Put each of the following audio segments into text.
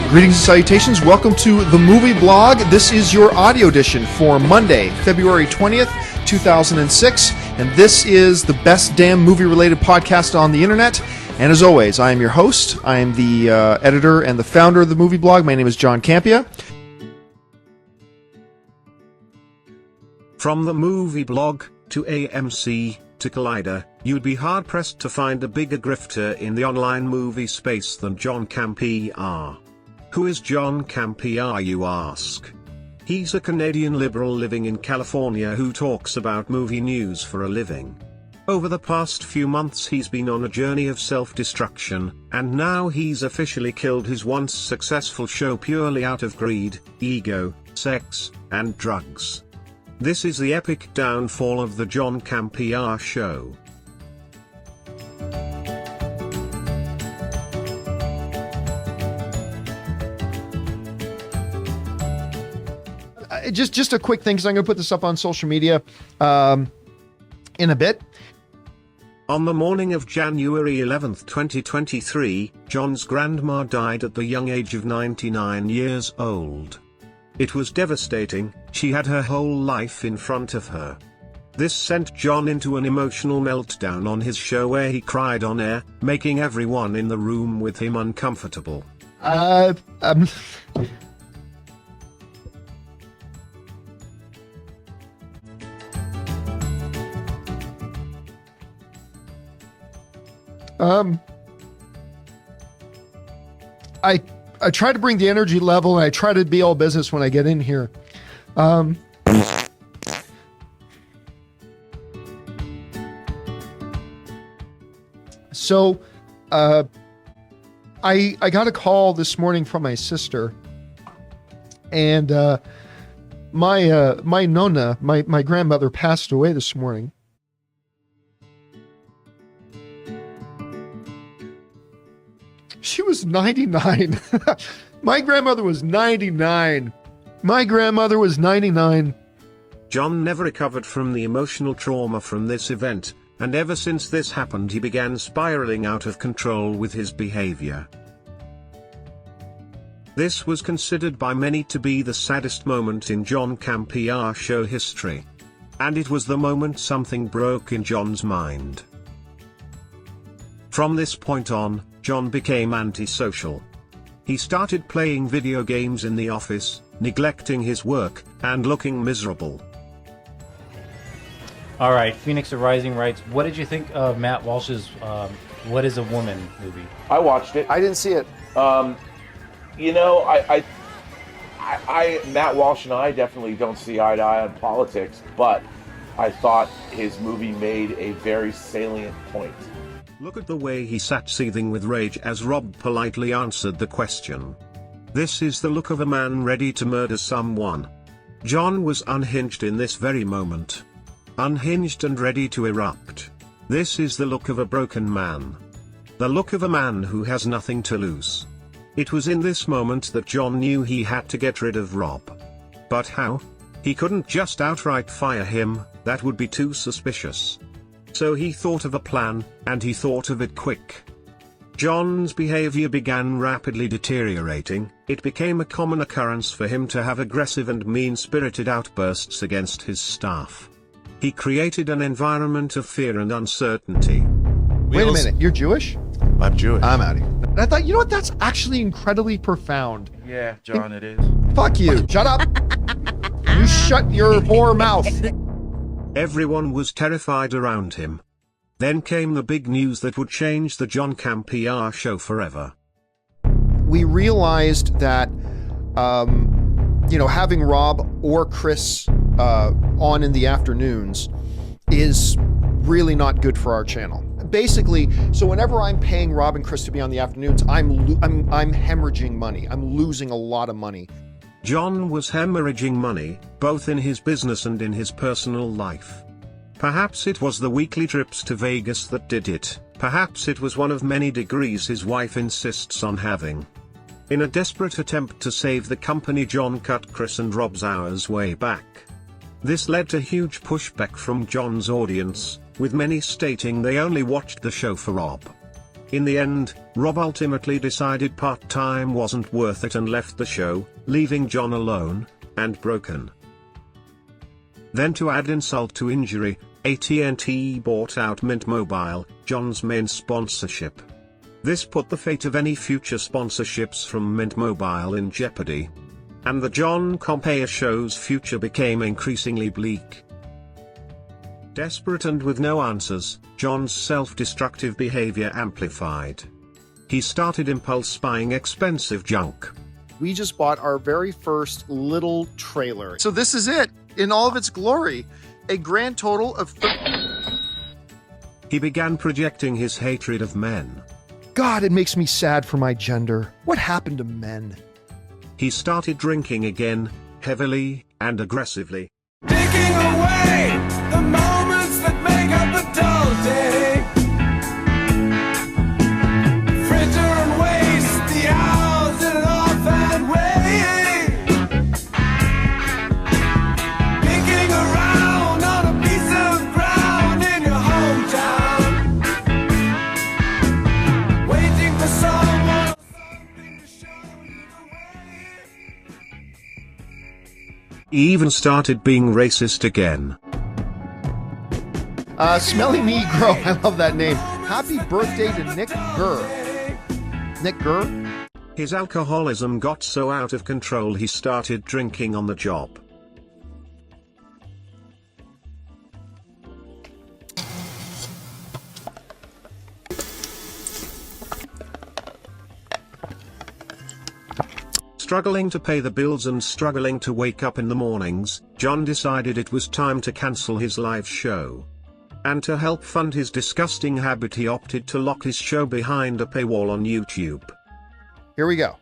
Greetings and salutations. Welcome to the Movie Blog. This is your audio edition for Monday, February 20th, 2006. And this is the best damn movie-related podcast on the internet. And as always, I am your host. I am the editor and the founder of the Movie Blog. My name is John Campea. From the Movie Blog to AMC to Collider, you'd be hard-pressed to find a bigger grifter in the online movie space than John Campea. Who is John Campea, you ask? He's a Canadian liberal living in California who talks about movie news for a living. Over the past few months he's been on a journey of self-destruction, and now he's officially killed his once successful show purely out of greed, ego, sex, and drugs. This is the epic downfall of the John Campea Show. Just a quick thing, because I'm going to put this up on social media in a bit. On the morning of January 11th, 2023, John's grandma died at the young age of 99 years old. It was devastating. She had her whole life in front of her. This sent John into an emotional meltdown on his show where he cried on air, making everyone in the room with him uncomfortable. I try to bring the energy level, and I try to be all business when I get in here. So, I got a call this morning from my sister, and my nonna, my grandmother, passed away this morning. She was 99. My grandmother was 99. My grandmother was 99. John never recovered from the emotional trauma from this event, and ever since this happened he began spiraling out of control with his behavior. This was considered by many to be the saddest moment in John Campea show history. And it was the moment something broke in John's mind. From this point on, John became antisocial. He started playing video games in the office, neglecting his work, and looking miserable. All right, Phoenix Rising writes, what did you think of Matt Walsh's What is a Woman movie? I watched it. I didn't see it. Matt Walsh and I definitely don't see eye to eye on politics, but I thought his movie made a very salient point. Look at the way he sat seething with rage as Rob politely answered the question. This is the look of a man ready to murder someone. John was unhinged in this very moment. Unhinged and ready to erupt. This is the look of a broken man. The look of a man who has nothing to lose. It was in this moment that John knew he had to get rid of Rob. But how? He couldn't just outright fire him, that would be too suspicious. So he thought of a plan, and he thought of it quick. John's behavior began rapidly deteriorating. It became a common occurrence for him to have aggressive and mean-spirited outbursts against his staff. He created an environment of fear and uncertainty. Wait a minute, you're Jewish? I'm Jewish. I'm out of here. And I thought, you know what, that's actually incredibly profound. Yeah, John, it is. Fuck you. Shut up. You shut your whore mouth. Everyone was terrified around him. Then came the big news that would change the John Campea show forever. We realized that, having Rob or Chris on in the afternoons is really not good for our channel. Basically, so whenever I'm paying Rob and Chris to be on the afternoons, I'm hemorrhaging money. I'm losing a lot of money. John was hemorrhaging money, both in his business and in his personal life. Perhaps it was the weekly trips to Vegas that did it, perhaps it was one of many degrees his wife insists on having. In a desperate attempt to save the company, John cut Chris and Rob's hours way back. This led to huge pushback from John's audience, with many stating they only watched the show for Rob. In the end, Rob ultimately decided part-time wasn't worth it and left the show, leaving John alone and broken. Then to add insult to injury, AT&T bought out Mint Mobile, John's main sponsorship. This put the fate of any future sponsorships from Mint Mobile in jeopardy. And the John Campea show's future became increasingly bleak. Desperate and with no answers, John's self-destructive behavior amplified. He started impulse buying expensive junk. We just bought our very first little trailer. So this is it, in all of its glory. A grand total of... He began projecting his hatred of men. God, it makes me sad for my gender. What happened to men? He started drinking again, heavily and aggressively. Taking away the moments that make up the dull day. Fritter and waste the hours in an offhand way. Picking around on a piece of ground in your hometown. Waiting for someone or something to show you the way. He even started being racist again. Smelly Negro, I love that name. Happy birthday to Nick Gurr. Nick Gurr? His alcoholism got so out of control he started drinking on the job. Struggling to pay the bills and struggling to wake up in the mornings, John decided it was time to cancel his live show. And to help fund his disgusting habit, he opted to lock his show behind a paywall on YouTube. Here we go.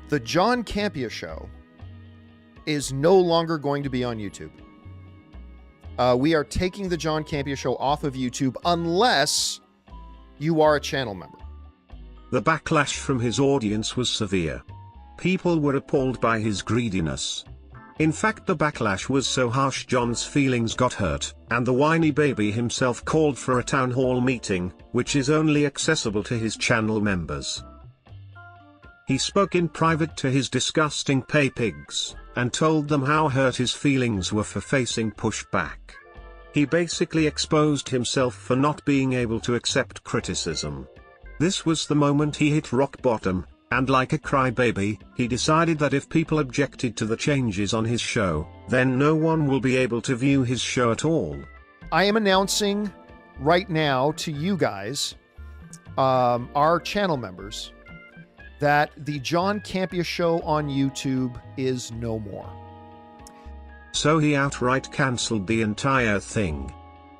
The John Campea Show is no longer going to be on YouTube. We are taking the John Campea Show off of YouTube unless you are a channel member. The backlash from his audience was severe. People were appalled by his greediness. In fact, the backlash was so harsh John's feelings got hurt, and the whiny baby himself called for a town hall meeting, which is only accessible to his channel members. He spoke in private to his disgusting pay pigs, and told them how hurt his feelings were for facing pushback. He basically exposed himself for not being able to accept criticism. This was the moment he hit rock bottom, and like a crybaby, he decided that if people objected to the changes on his show, then no one will be able to view his show at all. I am announcing right now to you guys, our channel members, that the John Campea Show on YouTube is no more. So he outright cancelled the entire thing.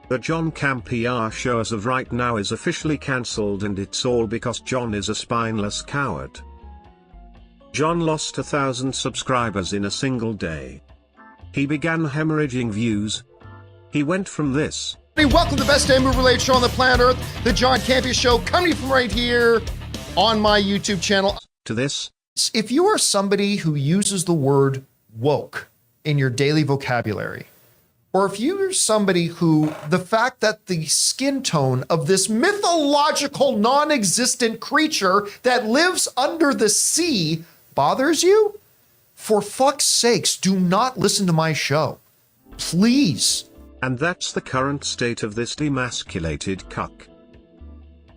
The John Campea Show as of right now is officially cancelled, and it's all because John is a spineless coward. John lost 1,000 subscribers in a single day. He began hemorrhaging views. He went from this. Hey, welcome to the best damn movie-related show on the planet Earth, the John Campea Show, coming from right here on my YouTube channel. To this. If you are somebody who uses the word woke in your daily vocabulary, or if you're somebody who the fact that the skin tone of this mythological non-existent creature that lives under the sea bothers you, for fuck's sakes, do not listen to my show. Please. And that's the current state of this demasculated cuck.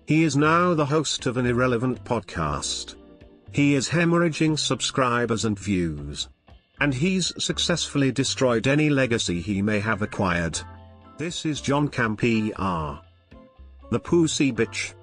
He is now the host of an irrelevant podcast. He is hemorrhaging subscribers and views. And he's successfully destroyed any legacy he may have acquired. This is John Campea, the pussy bitch.